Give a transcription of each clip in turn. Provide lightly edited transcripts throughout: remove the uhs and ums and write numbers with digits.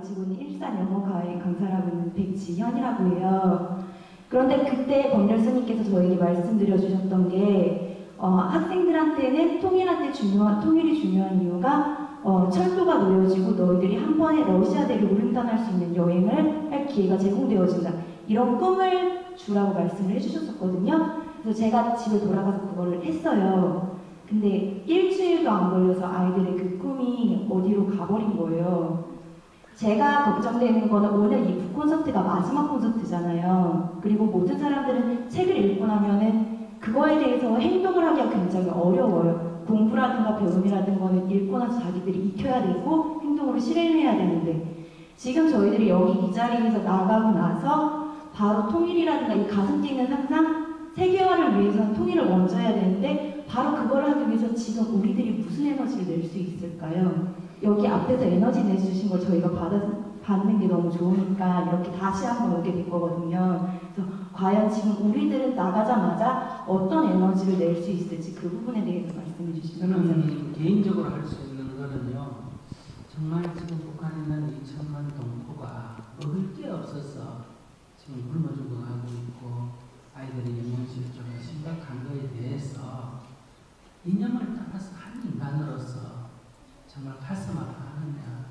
마치고 있는 일산영어과에 강사를 하고 있는 백지현이라고 해요. 그런데 그때 법률 스님께서 저에게 말씀드려 주셨던 게 학생들한테는 통일이 중요한 이유가 철도가 놓여지고 너희들이 한 번에 러시아대를 횡단할 수 있는 여행을 할 기회가 제공되어진다. 이런 꿈을 주라고 말씀을 해주셨었거든요. 그래서 제가 집에 돌아가서 그거를 했어요. 근데 일주일도 안 걸려서 아이들의 그 꿈이 어디로 가버린 거예요. 제가 걱정되는 거는 오늘 이 북콘서트가 마지막 콘서트잖아요. 그리고 모든 사람들은 책을 읽고 나면은 그거에 대해서 행동을 하기가 굉장히 어려워요. 공부라든가 배움이라든가 거는 읽고 나서 자기들이 익혀야 되고 행동으로 실행해야 되는데 지금 저희들이 여기 이 자리에서 나가고 나서 바로 통일이라든가 이 가슴 뛰는 상상 세계화를 위해서는 통일을 먼저 해야 되는데 바로 그걸 하기 위해서 지금 우리들이 무슨 에너지를 낼 수 있을까요? 여기 앞에서 에너지 내주신 걸 저희가 받는 게 너무 좋으니까 이렇게 다시 한번 오게 될 거거든요. 그래서 과연 지금 우리들은 나가자마자 어떤 에너지를 낼 수 있을지 그 부분에 대해서 말씀해 주시면 감사합니다. 저는 개인적으로 할 수 있는 거는요. 정말 지금 북한에 있는 2천만 동포가 먹을 게 없어서 지금 굶어 죽어가고 있고 아이들의 영양실조가 심각한 거에 대해서 이념을 떠나서 한 인간으로서 정말 가슴 아파하느냐,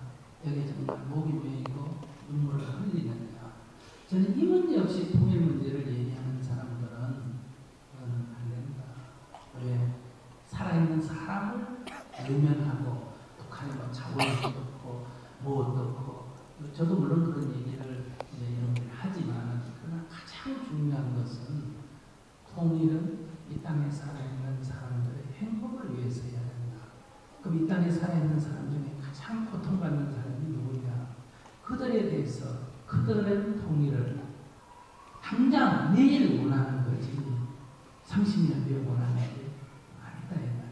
여기 정말 목이 메이고 눈물을 흘리느냐. 저는 이 문제 없이 통일 문제를 얘기하는 사람들은 그거는 안 된다. 왜? 살아있는 사람을 외면하고 북한에 뭐 자본도 없고 뭐도 없고 저도 물론 그런 얘기를 여러분들이 하지만 그러나 가장 중요한 것은 통일은 이 땅에 살아있는 사람들의 행복을 위해서 해야 된다. 그럼 이 땅에 살아있는 사람 중에 가장 고통받는 사람이 누구냐? 그들에 대해서 그들의 통일을 당장 내일 원하는 거지 30년 뒤에 원하는 게 아니다.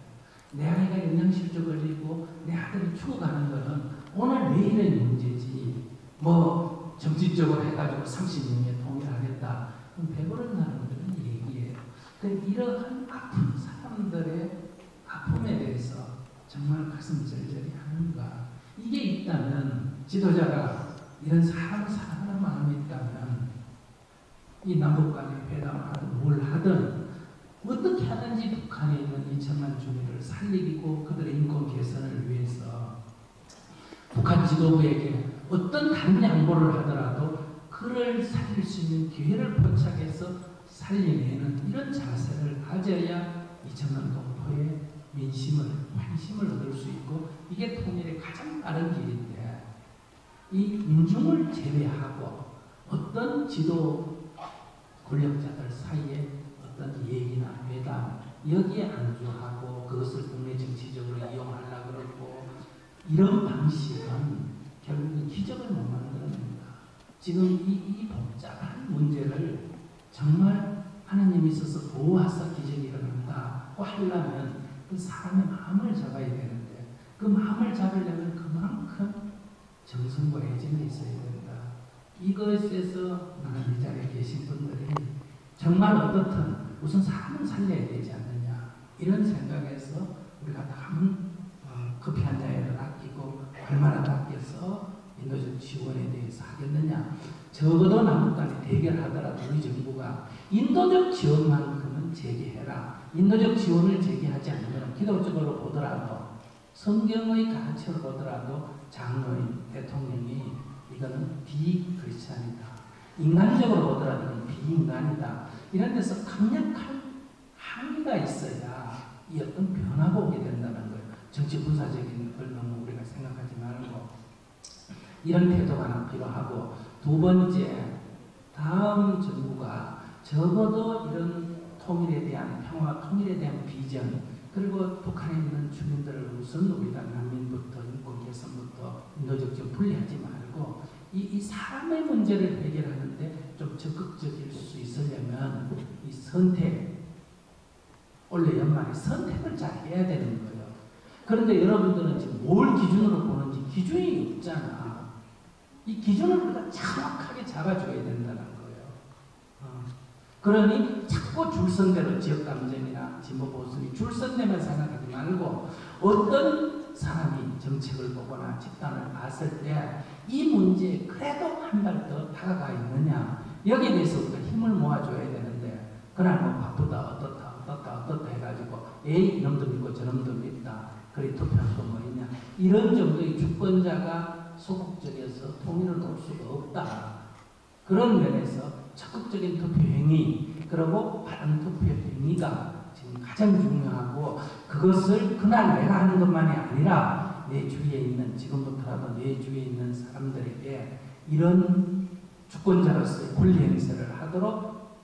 내 아이가 영양실조 걸리고 내 아들이 죽어가는 거는 오늘 내일의 문제지 뭐 정치적으로 해가지고 30년에 통일하겠다. 그럼 배부른 사람들은 얘기해요. 이러한 아픈 사람들의 아픔에 대해서 정말 가슴 절절히 하는가. 이게 있다면 지도자가 이런 사람을 사랑하는 마음이 있다면 이 남북 간의 회담을 하든 뭘 하든 어떻게 하든지 북한에 있는 2천만 주민을 살리고 그들의 인권 개선을 위해서 북한 지도부에게 어떤 다른 양보를 하더라도 그를 살릴 수 있는 기회를 포착해서 살려내는 이런 자세를 가져야 2천만 동포의 민심을, 환심을 얻을 수 있고 이게 통일의 가장 빠른 길인데 이 민중을 제외하고 어떤 지도 권력자들 사이에 어떤 얘기나 회담 여기에 안주하고 그것을 국내 정치적으로 이용하려고 그러고 이런 방식은 결국은 기적을 못 만들어냅니다. 지금 이 복잡한 문제를 정말 하나님이 있어서 도와서 기적이 일어난다고 하려면 그 사람의 마음을 잡아야 되는데 그 마음을 잡으려면 그만큼 정성과 애정이 있어야 된다. 이것에서 나는 이 자리에 계신 분들이 정말 어떻든 우선 사람을 살려야 되지 않느냐 이런 생각에서 우리가 남은 커피 한 잔을 아끼고 얼마나 아껴서 인도적 지원에 대해서 하겠느냐. 적어도 남북 간에 대결하더라도 우리 정부가 인도적 지원만큼은 제기해라. 인도적 지원을 제기하지 않으면 기독적으로 보더라도 성경의 가치로 보더라도 장로인 대통령이 이거는 비크리스찬이다. 인간적으로 보더라도 이건 비인간이다. 이런 데서 강력한 항의가 있어야 이 어떤 변화가 오게 된다는 거예요. 정치 군사적인 걸 너무 우리가 생각하지 말고 이런 태도가 하나 필요하고 두 번째 다음 정부가 적어도 이런 통일에 대한 평화, 통일에 대한 비전 그리고 북한에 있는 주민들을 우선 우리가 난민부터 인권 개선부터 인도적 좀 분리하지 말고 이 사람의 문제를 해결하는데 좀 적극적일 수 있으려면 이 선택 원래 연말에 선택을 잘 해야 되는 거예요. 그런데 여러분들은 지금 뭘 기준으로 보는지 기준이 없잖아. 이 기준을 우리가 정확하게 잡아줘야 된다는 거예요. 그러니 자꾸 줄선대로 지역감정이나 진보보수니 줄선대만 생각하지 말고 어떤 사람이 정책을 보거나 집단을 봤을 때 이 문제에 그래도 한 발 더 다가가 있느냐, 여기에 대해서 우리가 힘을 모아줘야 되는데, 그날 뭐 바쁘다 어떻다 해가지고 에이 이놈도 믿고 저놈도 믿다, 그래 투표한 거 뭐있냐, 이런 정도의 주권자가 소극적에서 통일을 놓을 수가 없다. 그런 면에서 적극적인 투표 행위, 그리고 바른 투표 행위가 지금 가장 중요하고, 그것을 그날 내가 하는 것만이 아니라 내 주위에 있는, 지금부터라도 내 주위에 있는 사람들에게 이런 주권자로서의 권리 행사를 하도록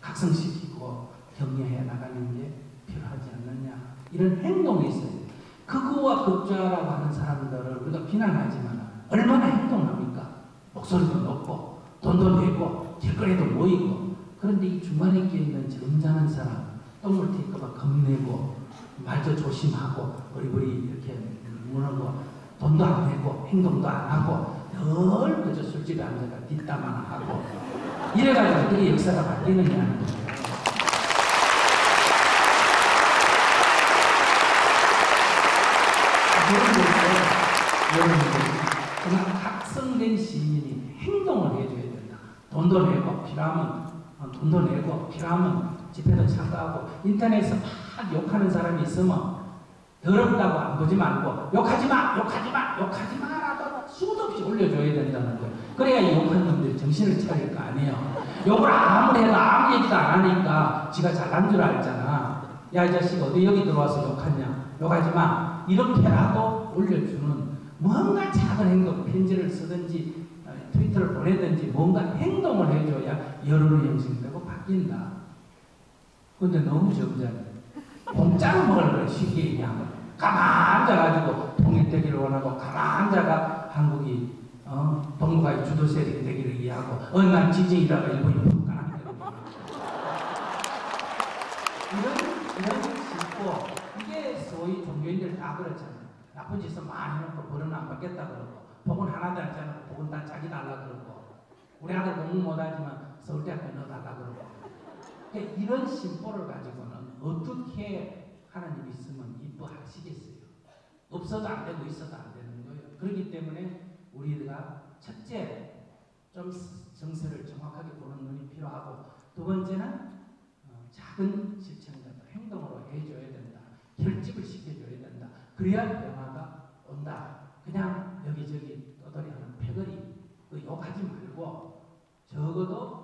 각성시키고 격려해 나가는 게 필요하지 않느냐, 이런 행동이 있어요. 극우와 극좌라고 하는 사람들을 우리가 비난하지만 얼마나 행동합니까? 목소리도 높고 돈도 내고 길거리에도 모이고. 그런데 이 중간에 끼어있는 점잖은 사람, 똥물 튈까봐 겁내고 말도 조심하고 어리버리 이렇게 무너고 돈도 안 내고 행동도 안 하고 늘 그저 술집에 앉아가 뒷담화나 하고, 이래가지고 어떻게 역사가 바뀌느냐는 거예요. 여러분들 그냥 각성된 시민이 행동을 해줘야 된다. 돈도 내고 필요하면 집회도 참가하고, 인터넷에서 막 욕하는 사람이 있으면 더럽다고 안 보지 말고 욕하지 마라고 수도 없이 올려줘야 된다는 거예요. 그래야 이 욕하는 놈들이 정신을 차릴 거 아니에요. 욕을 아무리 해도 아무 얘기도 안 하니까 지가 잘난 줄 알잖아. 야, 이 자식 어디 여기 들어와서 욕하냐, 욕하지 마, 이렇게라도 올려주는 뭔가 작은 행동, 편지를 쓰든지 트위터를 보내든지 뭔가 행동을 해줘야 여론이 형성되고 바뀐다. 근데 너무 점잖아. 공짜로 먹을 걸 쉽게 얘기하면 가만 앉아가지고 통일되기를 원하고, 가만 앉아가 한국이 동북아의 주도 세력이 되기를 이해하고, 난 지지이라가 일본이 북한하게 되는 거야. 이런 짓고, 이게 소위 종교인들 다 그렇잖아요. 나쁜 짓은 많이 해놓고 벌은 안 받겠다 그러고, 복은 하나도 안 짜놓고 복은 다 자기 달라 그러고, 우리 아들 공부 못하지만 서울대학교 넣어달라 그러고. 그러니까 이런 심보를 가지고는 어떻게 하나님이 있으면 이뻐하시겠어요? 없어도 안 되고 있어도 안 되는 거예요. 그렇기 때문에 우리가 첫째, 좀 정세를 정확하게 보는 눈이 필요하고, 두 번째는 작은 실천이라도 행동으로 해줘야 된다. 결집을 시켜줘야 된다. 그래야 변화가 온다. 그냥 여기저기 떠돌이하는 패거리 욕하지 말고, 적어도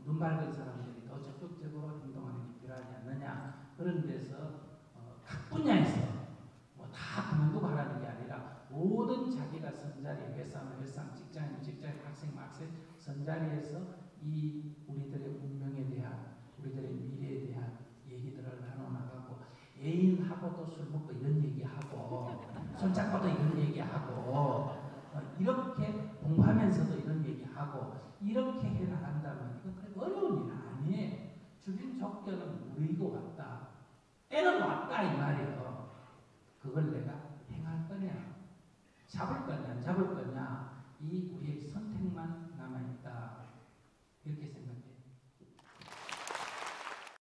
눈 밝은 사람들이 더 적극적으로 행동하는 게 필요하지 않느냐. 그런 데서 각 분야에서 뭐 다 그만두고 하라는 게 아니라, 모든 자기가 선자리, 회상, 직장, 학생, 선자리에서 이 우리들의 운명에 대한, 우리들의 미래에 대한 얘기들을 나눠나가고, 애인하고도 술 먹고 이런 얘기하고, 손잡고도 이런 얘기하고, 이렇게 공부하면서도 이런 얘기하고, 이렇게 해나간다면 이거 그래 어려운 일 아니에요. 주변 조건은 무르익고 왔다, 때는 왔다 이 말이에요. 그걸 내가 행할 거냐, 잡을 거냐 안 잡을 거냐, 이 우리의 선택만 남아있다, 이렇게 생각합니다.